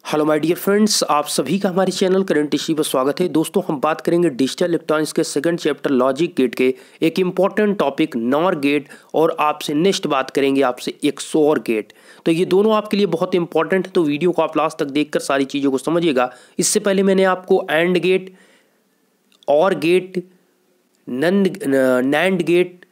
Hello my dear friends, आप सभी का हमारे चैनल करंट इश्यू पर स्वागत है। दोस्तों, हम बात करेंगे डिजिटल इलेक्ट्रॉनिक्स के सेकंड चैप्टर लॉजिक गेट के एक इम्पॉर्टेंट टॉपिक नॉर गेट, और आपसे नेक्स्ट बात करेंगे आपसे एक XOR गेट। तो ये दोनों आपके लिए बहुत इंपॉर्टेंट है, तो वीडियो को आप लास्ट तक देखकर सारी चीज़ों को समझिएगा। इससे पहले मैंने आपको एंड गेट, और gate, NAND gate,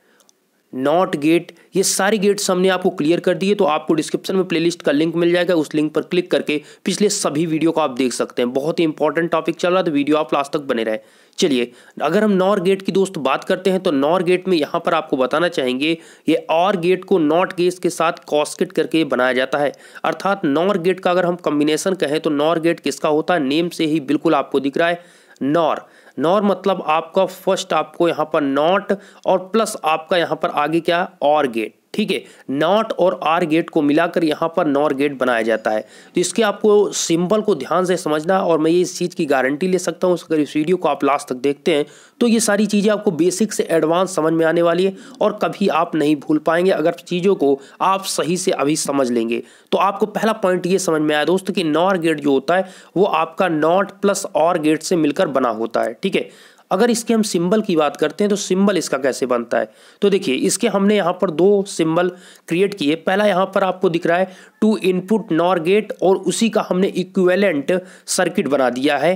not gate, ये सारी गेट्स हमने आपको क्लियर कर दिए। तो आपको डिस्क्रिप्शन में प्लेलिस्ट का लिंक मिल जाएगा, उस लिंक पर क्लिक करके पिछले सभी वीडियो को आप देख सकते हैं। बहुत ही इंपॉर्टेंट टॉपिक चल रहा है, तो वीडियो आप लास्ट तक बने रहे। चलिए, अगर हम नॉर गेट की दोस्त बात करते हैं तो नॉर गेट में यहाँ पर आपको बताना चाहेंगे, ये और गेट को नॉट गेट के साथ कॉस्केट करके बनाया जाता है। अर्थात नॉर गेट का अगर हम कॉम्बिनेशन कहें तो नॉर गेट किसका होता है, नेम से ही बिल्कुल आपको दिख रहा है नॉर। नॉर मतलब आपका फर्स्ट आपको यहाँ पर नॉट और प्लस आपका यहाँ पर आगे क्या, और गेट। ठीक है, नॉट और आर गेट को मिलाकर यहाँ पर नॉर गेट बनाया जाता है। तो इसके आपको सिंबल को ध्यान से समझना, और मैं ये इस चीज़ की गारंटी ले सकता हूँ अगर इस वीडियो को आप लास्ट तक देखते हैं तो ये सारी चीज़ें आपको बेसिक से एडवांस समझ में आने वाली है, और कभी आप नहीं भूल पाएंगे अगर चीज़ों को आप सही से अभी समझ लेंगे। तो आपको पहला पॉइंट ये समझ में आया दोस्तों कि नॉर गेट जो होता है वो आपका नॉट प्लस और गेट से मिलकर बना होता है। ठीक है, अगर इसके हम सिंबल की बात करते हैं तो सिंबल इसका कैसे बनता है, तो देखिए इसके हमने यहाँ पर दो सिंबल क्रिएट किए। पहला यहाँ पर आपको दिख रहा है 2 इनपुट नॉर गेट, और उसी का हमने इक्विवेलेंट सर्किट बना दिया है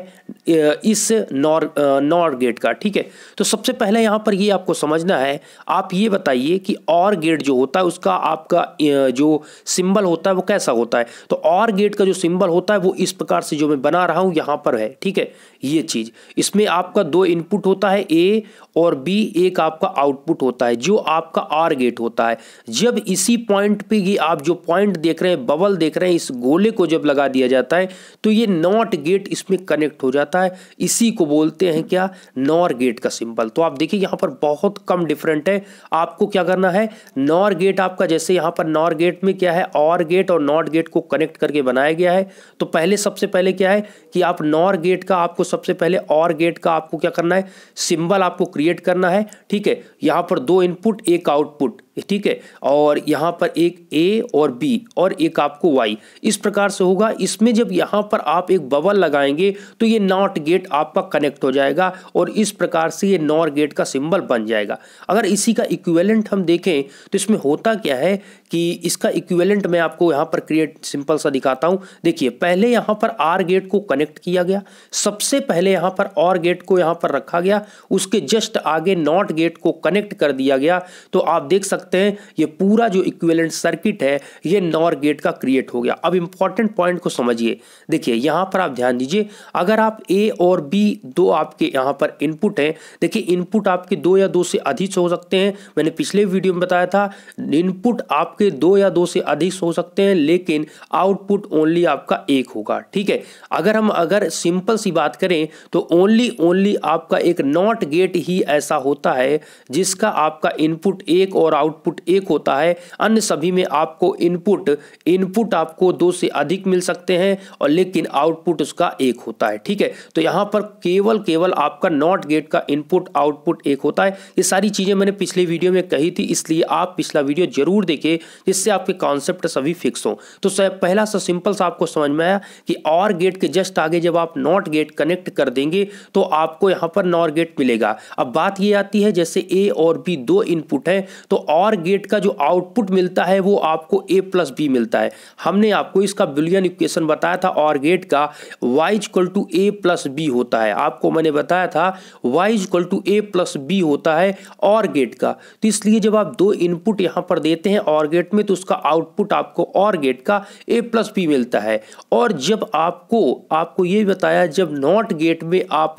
इस नॉर गेट का। ठीक है, तो सबसे पहले यहाँ पर ये आपको समझना है, आप ये बताइए कि और गेट जो होता है उसका आपका जो सिंबल होता है वो कैसा होता है। तो और गेट का जो सिंबल होता है वो इस प्रकार से जो मैं बना रहा हूँ यहाँ पर है। ठीक है, ये चीज़ इसमें आपका दो इनपुट होता है ए और बी, एक आपका आउटपुट होता है जो आपका आर गेट होता है। जब इसी पॉइंट पे ये आप जो पॉइंट देख रहे हैं, बबल देख रहे हैं, इस गोले को जब लगा दिया जाता है तो ये नॉट गेट इसमें कनेक्ट हो जाता है। इसी को बोलते हैं क्या, नॉर गेट का सिंबल। तो आप देखिए यहाँ पर बहुत कम डिफरेंट है। आपको क्या करना है, नॉर गेट आपका जैसे यहाँ पर नॉर गेट में क्या है, और गेट और नॉट गेट को कनेक्ट करके बनाया गया है। तो पहले सबसे पहले क्या है कि आप नॉर गेट का आपको सबसे पहले और गेट का आपको क्या करना है, सिंबल आपको क्रिएट करना है। ठीक है, यहाँ पर दो इनपुट एक आउटपुट, ठीक है, और यहाँ पर एक ए और बी और एक आपको वाई, इस प्रकार से होगा। इसमें जब यहाँ पर आप एक बबल लगाएंगे तो ये नॉट गेट आपका कनेक्ट हो जाएगा, और इस प्रकार से ये नॉर गेट का सिंबल बन जाएगा। अगर इसी का इक्विवेलेंट हम देखें तो इसमें होता क्या है कि इसका इक्विवेलेंट मैं आपको यहाँ पर क्रिएट सिंपल सा दिखाता हूँ। देखिए, पहले यहाँ पर आर गेट को कनेक्ट किया गया, सबसे पहले यहाँ पर और गेट को यहाँ पर रखा गया, उसके जस्ट आगे नॉट गेट को कनेक्ट कर दिया गया। तो आप देख सकते हैं ये पूरा जो इक्विवेलेंट सर्किट है ये नॉर गेट का क्रिएट हो गया। अब इंपॉर्टेंट पॉइंट को समझिए, देखिए यहाँ पर आप ध्यान दीजिए, अगर आप ए और बी दो आपके यहाँ पर इनपुट है, देखिए इनपुट आपके दो या दो से अधिक हो सकते हैं। मैंने पिछले वीडियो में बताया था इनपुट आपके दो या दो से अधिक हो सकते हैं, लेकिन आउटपुट ओनली आपका एक होगा। ठीक है, अगर सिंपल सी बात करें तो ओनली आपका एक नॉट गेट ही ऐसा होता है जिसका आपका इनपुट एक और आउटपुट एक होता है। अन्य सभी में आपको इनपुट आपको दो से अधिक मिल सकते हैं, और लेकिन आउटपुट उसका एक होता है। ठीक है, तो यहां पर केवल आपका नॉट गेट का इनपुट आउटपुट एक होता है। ये सारी चीजें मैंने पिछले वीडियो में कही थी, इसलिए आप पिछला वीडियो जरूर देखें जिससे आपके कॉन्सेप्ट सभी फिक्स हो। तो पहला सा सिंपल सा आपको समझ में आया कि और गेट के जस्ट आगे जब आप नॉट गेट कनेक्ट कर देंगे तो आपको यहां पर नॉर गेट मिलेगा। अब बात ये आती है, जैसे ए और बी दो इनपुट है तो और गेट का जो आउटपुट मिलता है वो आपको ए प्लस बी मिलता है। हमने आपको इसका बुलियन इक्वेशन बताया था, और गेट का y equal to A plus B होता है। आपको मैंने बताया था y equal to A plus B होता है और गेट का। तो इसलिए जब आप दो इनपुट यहां पर देते हैं और गेट में तो उसका आउटपुट आपको और गेट का ए प्लस बी मिलता है। और जब आपको ये बताया, जब नॉट गेट में आप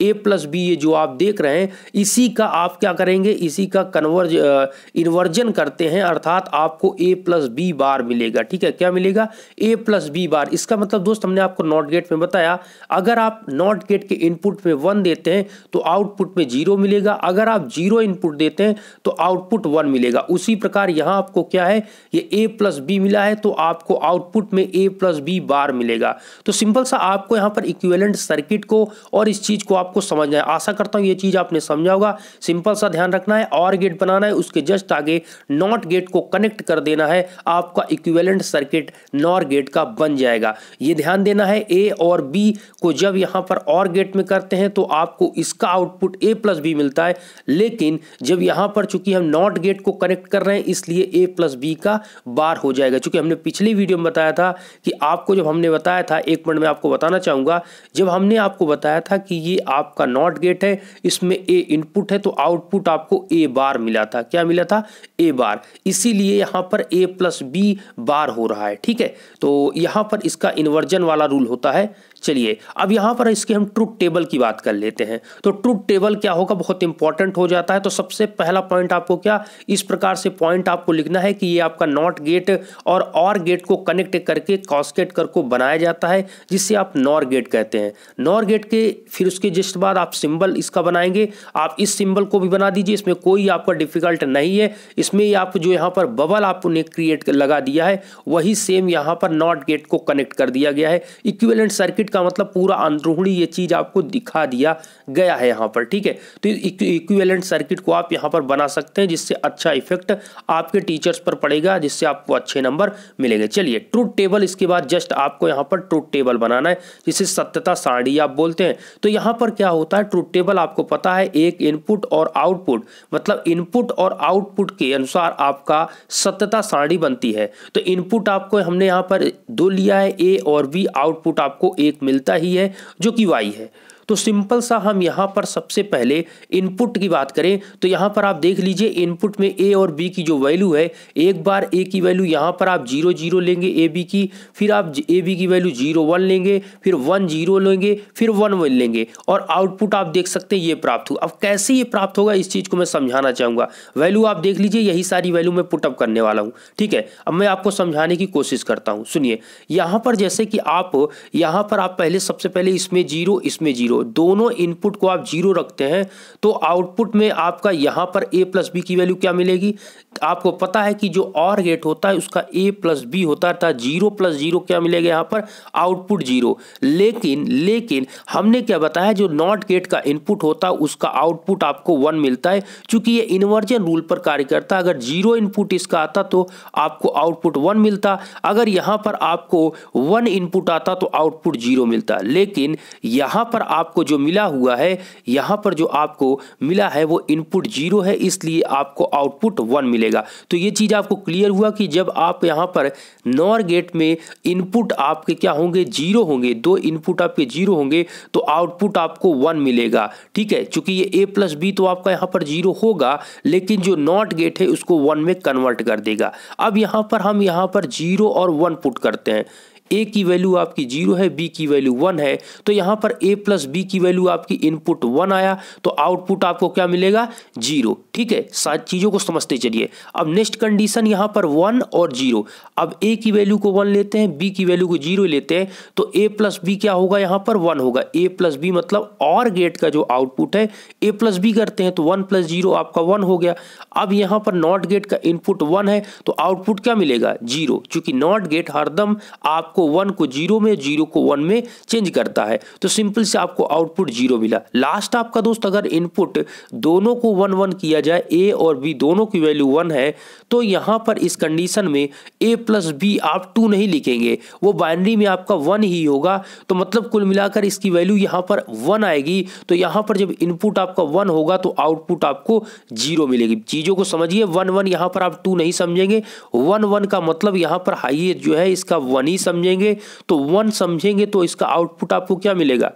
ए प्लस बी ये जो आप देख रहे हैं इसी का आप क्या करेंगे, इसी का इन्वर्जन करते हैं, अर्थात आपको ए प्लस बी बार मिलेगा। ठीक है, क्या मिलेगा, ए प्लस बी बार। इसका मतलब दोस्त हमने आपको नॉट गेट में बताया, अगर आप नॉट गेट के इनपुट में 1 देते हैं तो आउटपुट में 0 मिलेगा, अगर आप 0 इनपुट देते हैं तो आउटपुट 1 मिलेगा। उसी प्रकार यहां आपको क्या है, ये ए प्लस बी मिला है तो आपको आउटपुट में ए प्लस बी बार मिलेगा। तो सिंपल सा आपको यहां पर इक्विवेलेंट सर्किट को और इस चीज को आपको समझना है। आशा करता हूं ये चीज आपने समझा होगा। सिंपल सा ध्यान रखना है, और गेट बनाना है, उसके जस्ट आगे नॉट गेट को कनेक्ट कर देना है, आपका इक्विवेलेंट सर्किट नॉर गेट का बन जाएगा। ये ध्यान देना है ए और बी को जब यहाँ पर और गेट में करते हैं तो आपको इसका आउटपुट ए प्लस बी मिलता है, लेकिन जब यहाँ पर चूंकि हम नॉट गेट को कनेक्ट कर रहे हैं इसलिए ए प्लस बी का बार हो जाएगा। चूंकि हमने पिछली वीडियो में बताया था कि आपको जब हमने बताया था, एक मिनट में आपको बताना चाहूंगा, जब हमने आपको बताया था कि ये आपका नॉट गेट है, इसमें ए इनपुट है तो आउटपुट आपको ए बार मिला था। क्या मिला था? ए बार। इसीलिए यहाँ पर ए प्लस बी बार हो रहा है। ठीक है, तो यहाँ पर इसका इन्वर्जन वाला रूल होता है। चलिए अब यहाँ पर इसके हम ट्रुथ टेबल की बात कर लेते हैं। तो ट्रुथ टेबल क्या होगा, बहुत इंपॉर्टेंट हो जाता है। तो सबसे पहला पॉइंट आपको क्या, इस प्रकार से पॉइंट आपको लिखना है कि ये आपका नॉट गेट और गेट को कनेक्ट करके कास्केड कर को बनाया जाता है, जिससे आप नॉर गेट कहते हैं। नॉर गेट के फिर उसके जस्ट बाद आप सिंबल इसका बनाएंगे। आप इस सिंबल को भी बना दीजिए, इसमें कोई आपका डिफिकल्ट नहीं है। इसमें आप जो यहाँ पर बबल आपने क्रिएट लगा दिया है वही सेम यहाँ पर नॉट गेट को कनेक्ट कर दिया गया है। इक्विवेलेंट सर्किट का मतलब पूरा अंदरूनी ये चीज आपको दिखा दिया गया है यहाँ पर। ठीक है, तो इक्विवेलेंट सर्किट को आप यहाँ पर बना सकते हैं, जिससे अच्छा इफेक्ट आपके टीचर्स पर पड़ेगा, जिससे आपको अच्छे नंबर मिलेंगे। चलिए ट्रुथ टेबल, इसके बाद जस्ट आपको यहाँ पर ट्रुथ टेबल बनाना है, जिसे सत्यता सारणी आप बोलते हैं। तो यहाँ पर क्या होता है, ट्रुथ टेबल आपको पता है, एक इनपुट और आउटपुट, मतलब इनपुट और आउटपुट के अनुसार आपका सत्यता सारणी बनती है। तो इनपुट आपको हमने यहाँ पर 2 लिया है, ए और बी, आउटपुट आपको 1 मिलता ही है जो कि वाई है। तो सिंपल सा हम यहाँ पर सबसे पहले इनपुट की बात करें तो यहाँ पर आप देख लीजिए, इनपुट में ए और बी की जो वैल्यू है, एक बार ए की वैल्यू यहाँ पर आप 0 0 लेंगे ए बी की, फिर आप ए बी की वैल्यू 0 1 लेंगे, फिर 1 0 लेंगे, फिर 1 1 लेंगे, और आउटपुट आप देख सकते हैं ये प्राप्त हुआ। अब कैसे ये प्राप्त होगा इस चीज़ को मैं समझाना चाहूँगा। वैल्यू आप देख लीजिए, यही सारी वैल्यू मैं पुटअप करने वाला हूँ। ठीक है, अब मैं आपको समझाने की कोशिश करता हूँ। सुनिए, यहाँ पर जैसे कि आप यहाँ पर आप पहले सबसे पहले इसमें 0 इसमें 0, दोनों इनपुट को आप 0 रखते हैं तो आउटपुट में आपका यहाँ पर a प्लस बी की वैल्यू क्या मिलेगी। आपको पता है कि जो और गेट होता है उसका a प्लस बी होता था, 0 प्लस 0 क्या मिलेगा यहाँ पर, आउटपुट 0। लेकिन हमने क्या बताया, जो नॉट गेट का इनपुट होता है उसका आउटपुट आपको 1 मिलता है। चूंकि ये इन्वर्जन रूल पर कार्य करता है, अगर 0 इनपुट इसका आता तो आपको आउटपुट 1 मिलता, अगर यहाँ पर आपको 1 इनपुट आता तो आउटपुट 0 मिलता। लेकिन यहाँ पर आपको जो मिला हुआ है, यहाँ पर जो आपको मिला है वो इनपुट 0 है, इसलिए आपको आउटपुट 1 मिलेगा। तो ये चीज आपको क्लियर हुआ कि जब आप यहाँ पर नॉर गेट में इनपुट आपके क्या होंगे, 0 होंगे, 2 इनपुट आपके 0 होंगे तो आउटपुट आपको 1 मिलेगा। ठीक है, चूंकि ये ए प्लस बी तो आपका यहाँ पर 0 होगा, लेकिन जो नॉट गेट है उसको 1 में कन्वर्ट कर देगा। अब यहाँ पर हम यहाँ पर 0 और 1 पुट करते हैं। ए की वैल्यू आपकी 0 है, बी की वैल्यू 1 है, तो यहाँ पर ए प्लस बी की वैल्यू आपकी इनपुट 1 आया तो आउटपुट आपको क्या मिलेगा, 0। ठीक है, सारी चीज़ों को समझते चलिए। अब नेक्स्ट कंडीशन यहाँ पर 1 और 0। अब ए की वैल्यू को 1 लेते हैं, बी की वैल्यू को 0 लेते हैं, तो ए प्लस बी क्या होगा, यहाँ पर 1 होगा। ए प्लस बी मतलब और गेट का जो आउटपुट है, ए प्लस बी करते हैं तो 1 प्लस 0 आपका 1 हो गया। अब यहाँ पर नॉट गेट का इनपुट 1 है तो आउटपुट क्या मिलेगा, 0। चूंकि नॉट गेट हरदम आपको 1 को 0 में, 0 को 1 में चेंज करता है, तो सिंपल से आपको आउटपुट 0 मिला। लास्ट आपका दोस्त अगर इनपुट दोनों को 1 1 किया जाए, ए और बी दोनों की वैल्यू 1 है, तो यहां पर इस कंडीशन में ए प्लस बी आप 2 नहीं लिखेंगे, वो बाइनरी में आपका 1 ही होगा। तो मतलब कुल मिलाकर इसकी वैल्यू यहां पर 1 आएगी। तो यहां पर जब इनपुट आपका 1 होगा तो आउटपुट आपको 0 मिलेगी। चीजों को समझिए, 1 1 यहां पर आप 2 नहीं समझेंगे, 1 1 का मतलब यहां पर हाईएस्ट जो है इसका 1 ही समझेंगे। तो 1 समझेंगे तो इसका आउटपुट आपको क्या मिलेगा,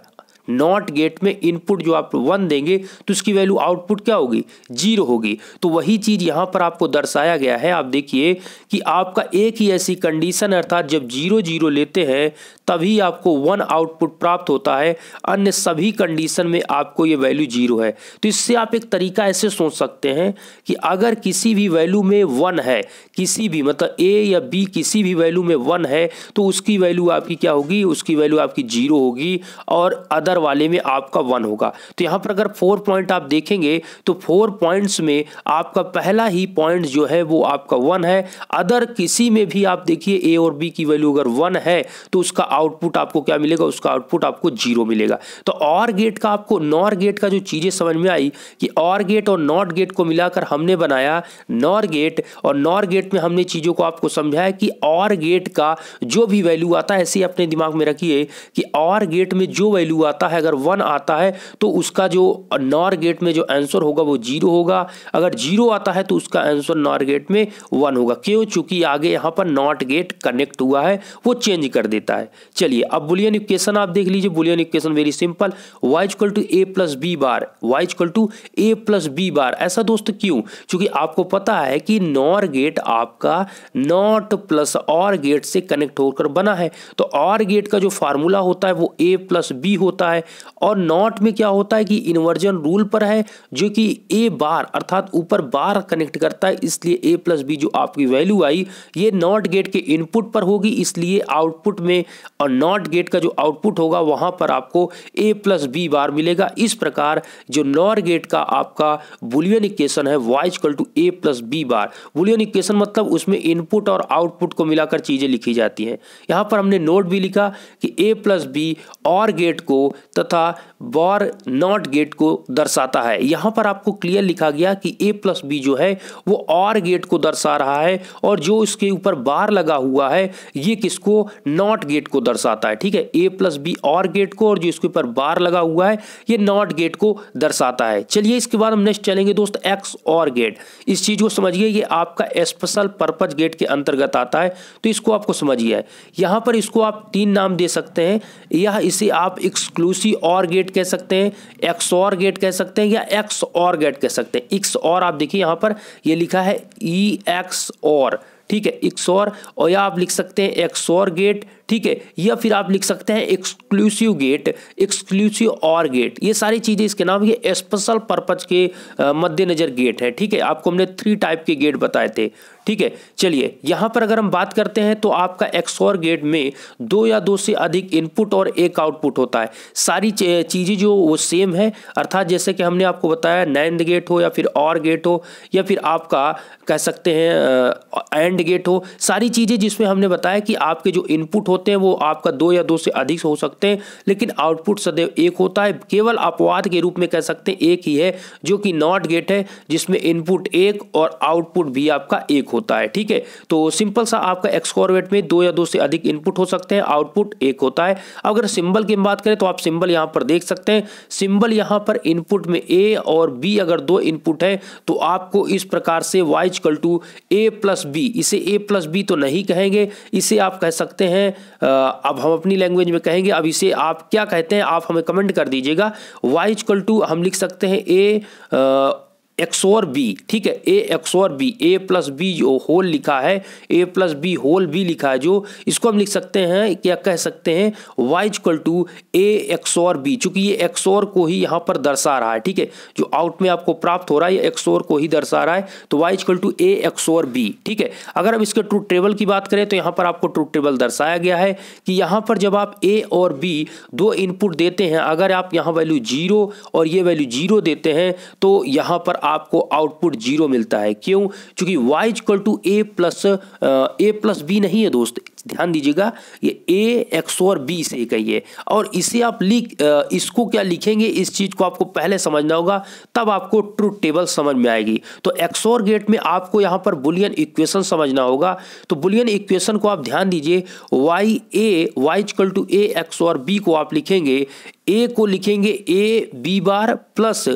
नॉट गेट में इनपुट जो आप 1 देंगे तो इसकी वैल्यू आउटपुट क्या होगी, 0 होगी। तो वही चीज यहां पर आपको दर्शाया गया है। आप देखिए कि आपका एक ही ऐसी कंडीशन, अर्थात जब 0 0 लेते हैं तभी आपको 1 आउटपुट प्राप्त होता है, अन्य सभी कंडीशन में आपको ये वैल्यू 0 है। तो इससे आप एक तरीका ऐसे सोच सकते हैं कि अगर किसी भी वैल्यू में 1 है, किसी भी मतलब ए या बी किसी भी वैल्यू में 1 है तो उसकी वैल्यू आपकी क्या होगी, उसकी वैल्यू आपकी 0 होगी, और अदर अंदर वाले में आपका 1 होगा। तो यहाँ पर अगर 4 पॉइंट आप देखेंगे तो 4 पॉइंट्स में आपका पहला ही पॉइंट जो है वो आपका 1 है। अदर किसी में भी आप देखिए ए और बी की वैल्यू अगर 1 है तो उसका आउटपुट आपको क्या मिलेगा, उसका आउटपुट आपको 0 मिलेगा। तो और गेट का आपको नॉर गेट का जो चीजें समझ में आई कि और गेट और नॉट गेट को मिलाकर हमने बनाया नॉर गेट, और नॉर गेट में हमने चीजों को आपको समझाया कि और गेट का जो भी वैल्यू आता है, ऐसे ही अपने दिमाग में रखिए कि और गेट में जो वैल्यू आता है अगर 1 आता है तो उसका जो नॉर गेट में जो आंसर होगा वो 0 होगा, अगर 0 आता है तो उसका आंसर नॉर गेट में 1 होगा। क्यों? चूंकि आगे यहाँ पर नॉट गेट कनेक्ट हुआ है, वो चेंज कर देता है। चलिए अब बुलियन इक्वेशन आप देख लीजिए। Boolean equation very simple, y equal to a plus B bar, y equal to a plus B bar. ऐसा दोस्त क्यों? क्योंकि आपको पता है कि नॉर गेट आपका नॉट प्लस और गेट से कनेक्ट होकर बना है। तो और गेट का जो फार्मूला होता है वो a प्लस बी होता है, और नॉट में क्या होता है कि इन्वर्जन रूल पर है जो कि a बार अर्थात ऊपर बार कनेक्ट करता है, इसलिए a प्लस बी जो आपकी वैल्यू आई ये नॉट गेट के इनपुट पर होगी, इसलिए आउटपुट में और नॉट गेट का जो आउटपुट होगा वहां पर आपको a प्लस बी बार मिलेगा। इस प्रकार जो नॉर गेट का आपका बुलियन इक्वेशन है y equal to a plus B bar. Boolean equation मतलब उसमें इनपुट और आउटपुट को मिलाकर चीजें लिखी जाती हैं। यहां पर हमने नोट भी लिखा कि a प्लस बी और गेट को तथा बार नॉट गेट को दर्शाता है। यहां पर आपको क्लियर लिखा गया कि a प्लस बी जो है वो और गेट को दर्शा रहा है, और जो इसके ऊपर बार लगा हुआ है ये किसको, नॉट गेट को दर्शाता है। ठीक है, a प्लस बी और गेट को, और जो इसके ऊपर बार लगा हुआ है ये नॉट गेट को दर्शाता है। चलिए इसके बाद हम नेक्स्ट चलेंगे दोस्त एक्स और गेट। इस चीज को समझिए, ये आपका स्पेशल पर्पज गेट के अंतर्गत आता है, तो इसको आपको समझिए। यहां पर इसको आप 3 नाम दे सकते हैं, या इसे आप एक्सक्लूसिव और गेट कह सकते हैं, एक्स और गेट कह सकते हैं, या एक्स और गेट कह सकते हैं। एक्स और आप देखिए यहां पर ये लिखा है ई एक्स और, ठीक है, एक्स और या आप लिख सकते हैं एक्स और गेट, ठीक है, या फिर आप लिख सकते हैं एक्सक्लूसिव गेट, एक्सक्लूसिव और गेट। ये सारी चीजें इसके नाम, ये स्पेशल पर्पज के मद्देनजर गेट है। ठीक है, आपको हमने 3 टाइप के गेट बताए थे। ठीक है, चलिए यहां पर अगर हम बात करते हैं तो आपका एक्सओर गेट में 2 या 2 से अधिक इनपुट और 1 आउटपुट होता है। सारी चीजें जो वो सेम है, अर्थात जैसे कि हमने आपको बताया नैंड गेट हो या फिर और गेट हो या फिर आपका कह सकते हैं एंड गेट हो, सारी चीजें जिसमें हमने बताया कि आपके जो इनपुट होते हैं वो आपका 2 या 2 से अधिक हो सकते हैं, लेकिन आउटपुट सदैव 1 होता है। केवल अपवाद के रूप में कह सकते हैं एक ही है जो कि नॉट गेट है, जिसमें इनपुट 1 और आउटपुट भी आपका 1 होता है। ठीक है, तो सिंपल सा आपका एक्सओर गेट में 2 या 2 से अधिक इनपुट हो सकते हैं, आउटपुट 1 होता है। अगर सिंबल की बात करें तो आप सिंबल यहां पर देख सकते हैं। सिंबल यहां पर इनपुट में ए और बी अगर 2 इनपुट है तो आपको इस प्रकार से y equal to A plus B, इसे ए प्लस बी तो नहीं कहेंगे, इसे आप कह सकते हैं अब हम अपनी लैंग्वेज में कहेंगे। अब इसे आप क्या कहते हैं आप हमें कमेंट कर दीजिएगा। y इक्वल टू हम लिख सकते हैं ए एक्सओर बी, ठीक है, ए एक्सओर बी, ए प्लस बी जो होल लिखा है, ए प्लस बी होल बी लिखा है, जो इसको हम लिख सकते हैं, क्या कह सकते हैं, y equal to A XOR B, चूंकि ये एक्सओर को ही यहाँ पर दर्शा रहा है। ठीक है, जो आउट में आपको प्राप्त हो रहा है ये एक्सओर को ही दर्शा रहा है, तो y equal to A XOR B. ठीक है, अगर हम इसके ट्रूथ टेबल की बात करें तो यहाँ पर आपको ट्रूथ टेबल दर्शाया गया है कि यहाँ पर जब आप ए और बी 2 इनपुट देते हैं, अगर आप यहाँ वैल्यू 0 और ये वैल्यू 0 देते हैं तो यहाँ पर आपको आउटपुट 0 मिलता है। क्यों? क्योंकि y equal to A plus B नहीं है दोस्त, ध्यान दीजिएगा, ये ए एक्सओर बी से कहिए, और इसे आप इसको क्या लिखेंगे, इस चीज को आपको पहले समझना होगा, तब आपको ट्रूथ टेबल समझ में आएगी। तो एक्सओर गेट में आपको यहां पर बुलियन इक्वेशन समझना होगा। तो बुलियन इक्वेशन को आप ध्यान दीजिए, y equal to A XOR B को आप लिखेंगे, ए को लिखेंगे A B bar plus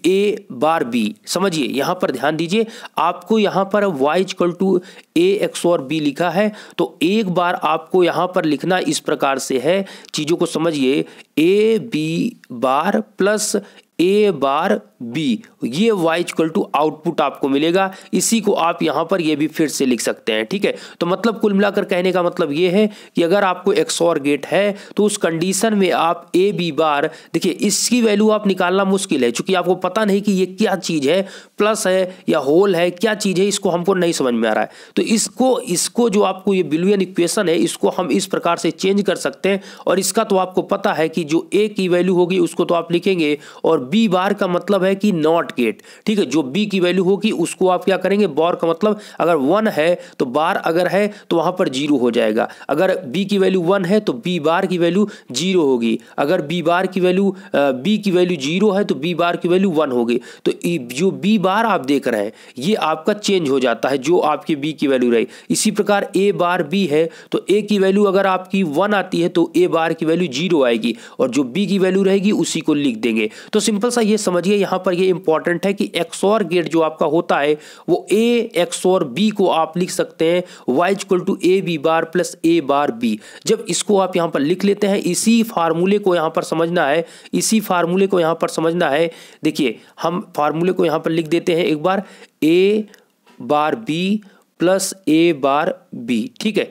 A bar B. समझिए यहां पर ध्यान दीजिए, आपको यहां पर y equal to A XOR B लिखा है, तो एक बार आपको यहां पर लिखना इस प्रकार से है, चीजों को समझिए, A B bar plus A bar B, ये y इक्वल टू आउटपुट आपको मिलेगा। इसी को आप यहाँ पर ये भी फिर से लिख सकते हैं, ठीक है। तो मतलब कुल मिलाकर कहने का मतलब ये है कि अगर आपको XOR गेट है तो उस कंडीशन में आप ए बी बार, देखिए इसकी वैल्यू आप निकालना मुश्किल है क्योंकि आपको पता नहीं कि ये क्या चीज़ है, प्लस है या होल है, क्या चीज़ है, इसको हमको नहीं समझ में आ रहा है। तो इसको जो आपको ये बुलियन इक्वेशन है इसको हम इस प्रकार से चेंज कर सकते हैं। और इसका तो आपको पता है कि जो ए की वैल्यू होगी उसको तो आप लिखेंगे, और बी बार का मतलब है कि नॉट गेट, ठीक है। जो बी की वैल्यू होगी उसको आप क्या करेंगे, बार का मतलब अगर 1 है तो बार अगर है तो वहां पर 0 हो जाएगा। अगर बी की वैल्यू 1 है तो बी बार की वैल्यू 0 होगी। अगर बी की वैल्यू 0 है तो बी बार की वैल्यू 1 होगी। तो जो बी बार आप देख रहे हैं ये आपका चेंज हो जाता है जो आपकी बी की वैल्यू रही। इसी प्रकार ए बार बी है तो ए की वैल्यू अगर आपकी 1 आती है तो ए बार की वैल्यू 0 आएगी, और जो बी की वैल्यू रहेगी उसी को लिख देंगे। तो सिंपल सा ये समझिए यहाँ पर ये इंपॉर्टेंट है कि XOR गेट जो आपका होता है वो A XOR B को आप लिख सकते हैं y equal to A B bar plus A bar B. जब इसको आप यहाँ पर लिख लेते हैं, इसी फार्मूले को यहाँ पर समझना है, देखिए हम फार्मूले को यहाँ पर लिख देते हैं एक बार, ए bar B plus A bar B, ठीक है।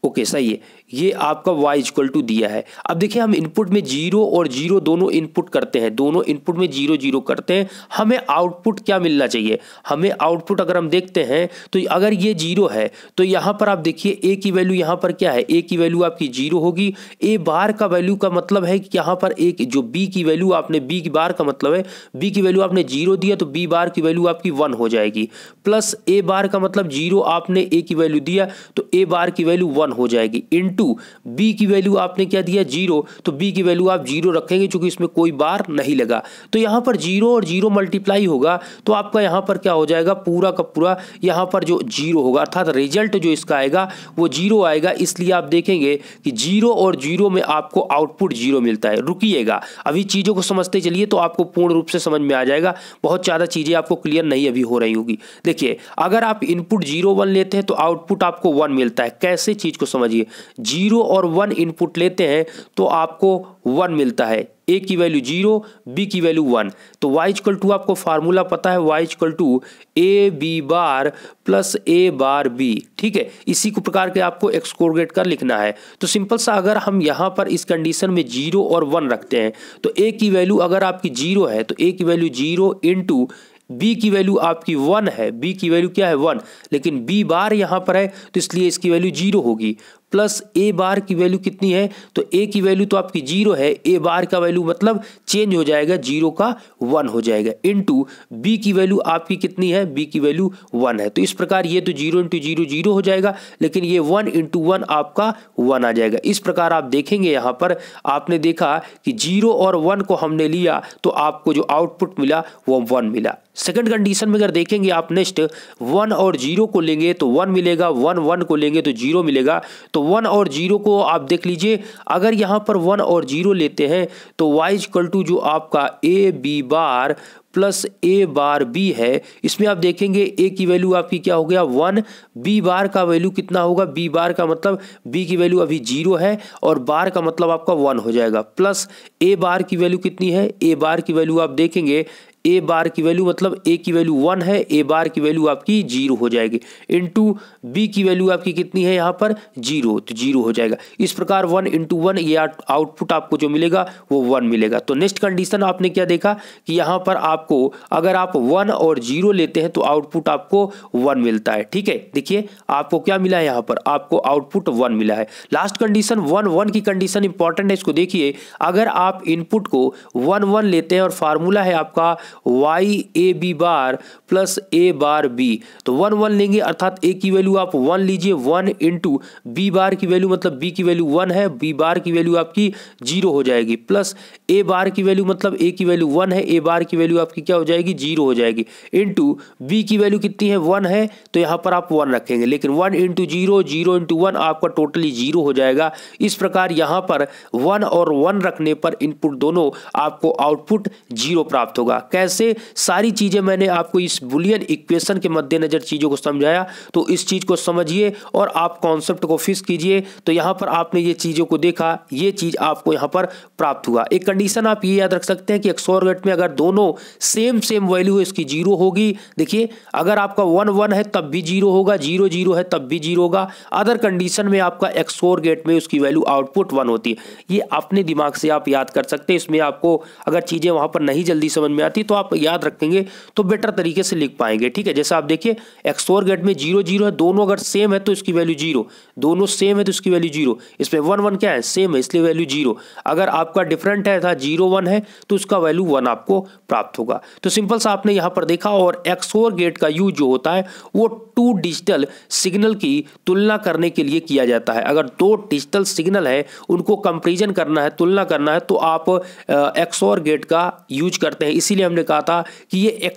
ओके सही है, ये आपका y इक्वल टू दिया है। अब देखिए हम इनपुट में 0 और 0 दोनों इनपुट करते हैं, दोनों इनपुट में 0 0 करते हैं। हमें आउटपुट क्या मिलना चाहिए, हमें आउटपुट अगर हम देखते हैं तो अगर ये 0 है तो यहाँ पर आप देखिए a की वैल्यू यहाँ पर क्या है, a की वैल्यू आपकी 0 होगी। a बार का वैल्यू का मतलब है कि यहाँ पर एक जो b की वैल्यू आपने b की बार का मतलब है b की वैल्यू आपने 0 दिया तो b बार की वैल्यू आपकी 1 हो जाएगी, प्लस a बार का मतलब 0 आपने a की वैल्यू दिया तो a बार की वैल्यू 1 हो जाएगी, इनटू बी की वैल्यू आपने क्या दिया 0 तो बी की वैल्यू आप 0 रखेंगे क्योंकि इसमें कोई बार नहीं लगा। तो यहाँ पर 0 और 0 मल्टीप्लाई होगा तो आपका यहाँ पर क्या हो जाएगा, पूरा का पूरा यहाँ पर जो 0 होगा अर्थात रिजल्ट जो इसका आएगा वो 0 आएगा। इसलिए आप देखेंगे कि 0 और 0 में आपको आउटपुट 0 मिलता है। रुकिएगा, अभी चीज़ों को समझते चलिए तो आपको पूर्ण रूप से समझ में आ जाएगा। बहुत ज़्यादा चीज़ें आपको क्लियर नहीं अभी हो रही होगी। देखिए अगर आप इनपुट 0 1 लेते हैं तो आउटपुट आपको 1 मिलता है। कैसे चीज़ को समझिए, 0 और 1 इनपुट लेते हैं तो आपको 1 मिलता है, ए की वैल्यू 0 बी की वैल्यू 1। तो y इक्वल टू आपको फार्मूला पता है, y equal to A B bar plus A bar B, ठीक है। इसी को प्रकार के आपको XOR गेट कर लिखना है। तो सिंपल सा अगर हम यहाँ पर इस कंडीशन में 0 और 1 रखते हैं तो a की वैल्यू अगर आपकी 0 है तो a की वैल्यू 0 इंटू b की वैल्यू आपकी 1 है, b की वैल्यू क्या है 1, लेकिन b बार यहाँ पर है तो इसलिए इसकी वैल्यू 0 होगी, प्लस ए बार की वैल्यू कितनी है तो ए की वैल्यू तो आपकी 0 है, ए बार का वैल्यू मतलब चेंज हो जाएगा 0 का 1 हो जाएगा, इनटू बी की वैल्यू आपकी कितनी है, बी की वैल्यू 1 है। तो इस प्रकार ये तो 0 इंटू 0 0 हो जाएगा, लेकिन ये 1 इंटू 1 आपका 1 आ जाएगा। इस प्रकार आप देखेंगे यहाँ पर आपने देखा कि 0 और 1 को हमने लिया तो आपको जो आउटपुट मिला वो 1 मिला। सेकंड कंडीशन में अगर देखेंगे आप नेक्स्ट 1 और 0 को लेंगे तो 1 मिलेगा, 1 1 को लेंगे तो 0 मिलेगा। तो 1 और 0 को आप देख लीजिए, अगर यहाँ पर 1 और 0 लेते हैं तो y इक्वल टू जो आपका A B bar plus A bar B है, इसमें आप देखेंगे ए की वैल्यू आपकी क्या हो गया 1, बी बार का वैल्यू कितना होगा, बी बार का मतलब बी की वैल्यू अभी 0 है और बार का मतलब आपका 1 हो जाएगा, प्लस ए बार की वैल्यू कितनी है, ए बार की वैल्यू आप देखेंगे ए बार की वैल्यू मतलब ए की वैल्यू 1 है, ए बार की वैल्यू आपकी 0 हो जाएगी, इनटू बी की वैल्यू आपकी कितनी है यहाँ पर 0 तो 0 हो जाएगा। इस प्रकार 1 इंटू 1 ये आउटपुट आपको जो मिलेगा वो 1 मिलेगा। तो नेक्स्ट कंडीशन आपने क्या देखा कि यहाँ पर आपको अगर आप 1 और 0 लेते हैं तो आउटपुट आपको 1 मिलता है, ठीक है। देखिए आपको क्या मिला है, यहाँ पर आपको आउटपुट 1 मिला है। लास्ट कंडीशन 1 1 की कंडीशन इंपॉर्टेंट है, इसको देखिए। अगर आप इनपुट को 1 1 लेते हैं और फार्मूला है आपका y A B bar plus A bar B, तो 1 1 लेंगे अर्थात a की वैल्यू आप 1 लीजिए, 1 इंटू बी बार की वैल्यू मतलब b की वैल्यू 1 है, b बार की वैल्यू आपकी 0 हो जाएगी, प्लस a बार की वैल्यू मतलब a की वैल्यू 1 है, a बार की वैल्यू आपकी क्या हो जाएगी 0 हो जाएगी, इंटू b की वैल्यू कितनी है 1 है तो यहाँ पर आप 1 रखेंगे, लेकिन 1 इंटू 0 0 इंटू 1 आपका टोटली 0 हो जाएगा। इस प्रकार यहाँ पर 1 और 1 रखने पर इनपुट दोनों आपको आउटपुट 0 प्राप्त होगा। कैसे सारी चीज़ें मैंने आपको इस बुलियन इक्वेशन के मद्देनजर चीज़ों को समझाया। तो इस चीज़ को समझिए और आप कॉन्सेप्ट को फिक्स कीजिए। तो यहाँ पर आपने ये चीज़ों को देखा, ये चीज़ आपको यहाँ पर प्राप्त हुआ। एक कंडीशन आप ये याद रख सकते हैं कि XOR गेट में अगर दोनों सेम वैल्यू है इसकी 0 होगी। देखिए अगर आपका 1 1 है तब भी 0 होगा, 0 0 है तब भी 0 होगा। अदर कंडीशन में आपका XOR गेट में उसकी वैल्यू आउटपुट 1 होती है। ये अपने दिमाग से आप याद कर सकते हैं। इसमें आपको अगर चीज़ें वहाँ पर नहीं जल्दी समझ में आती तो आप याद रखेंगे तो बेटर तरीके से लिख पाएंगे। ठीक है, जैसा आप देखिए XOR गेट में 0 0 है, दोनों अगर सेम है तो इसकी वैल्यू 0, दोनों सेम है तो इसकी वैल्यू 0। इसमें 1 1 क्या है, सेम है, इसलिए वैल्यू 0। अगर आपका डिफरेंट है था 0 1 है तो उसका वैल्यू 1 आपको प्राप्त होगा। तो सिंपल सा आपने यहाँ पर देखा। और XOR गेट का यूज जो होता है वो 2 डिजिटल सिग्नल की तुलना करने के लिए किया जाता है। अगर 2 डिजिटल सिग्नल है उनको कंपैरिजन करना है, तुलना करना है, तो आप XOR गेट का यूज करते हैं। इसीलिए हमने कहा था कि ये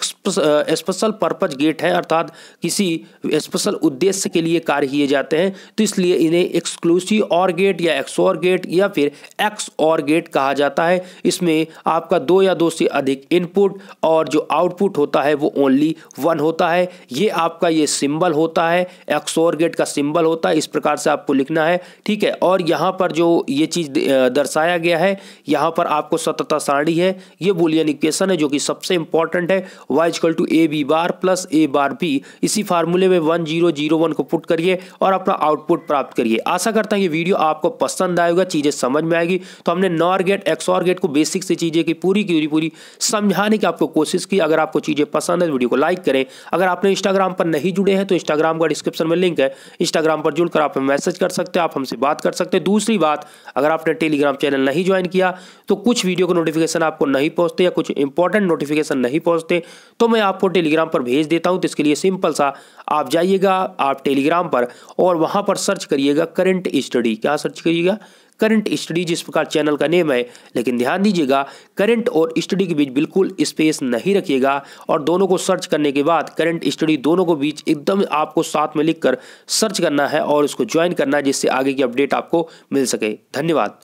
स्पेशल पर्पज गेट है, अर्थात किसी स्पेशल उद्देश्य के लिए कार्य किए जाते हैं। तो इसलिए इन्हें एक्सक्लूसिव OR गेट या XOR गेट या फिर XOR गेट कहा जाता है। इसमें आपका 2 या 2 से अधिक इनपुट और जो आउटपुट होता है वो ओनली 1 होता है। ये आपका ये सिंबल होता है, XOR गेट का सिंबल होता है। इस प्रकार से आपको लिखना है। ठीक है, और यहाँ पर जो ये चीज़ दर्शाया गया है, यहाँ पर आपको सततता सारणी है, ये बुलियन इक्वेशन है जो कि सबसे इंपॉर्टेंट है। y = AB bar plus A bar B। इसी फार्मूले में 1 0 0 1 को पुट करिए और अपना आउटपुट प्राप्त करिए। आशा करता हूँ ये वीडियो आपको पसंद आएगा, चीज़ें समझ में आएगी। तो हमने NOR गेट XOR गेट को बेसिक से चीज़ें की पूरी समझाने की आपको कोशिश की। अगर आपको चीज़ें पसंद है वीडियो को लाइक करें। अगर आपने इंस्टाग्राम पर नहीं जुड़े हैं तो इंस्टाग्राम का डिस्क्रिप्शन में लिंक है, इंस्टाग्राम पर जुड़कर आप मैसेज कर सकते हैं, आप हमसे बात कर सकते हैं। दूसरी बात, अगर आपने टेलीग्राम चैनल नहीं ज्वाइन किया तो कुछ वीडियो को नोटिफिकेशन आपको नहीं पहुंचते या कुछ इंपॉर्टेंट नोटिफिकेशन नहीं पहुंचते तो मैं आपको टेलीग्राम पर भेज देता हूं। तो इसके लिए सिंपल सा आप जाइएगा आप टेलीग्राम पर और वहां पर सर्च करिएगा करंट स्टडी। क्या सर्च करिएगा? करंट स्टडी, जिस प्रकार चैनल का नेम है। लेकिन ध्यान दीजिएगा करंट और स्टडी के बीच बिल्कुल स्पेस नहीं रखिएगा और दोनों को सर्च करने के बाद करंट स्टडी दोनों को बीच एकदम आपको साथ में लिखकर सर्च करना है और उसको ज्वाइन करना है, जिससे आगे की अपडेट आपको मिल सके। धन्यवाद।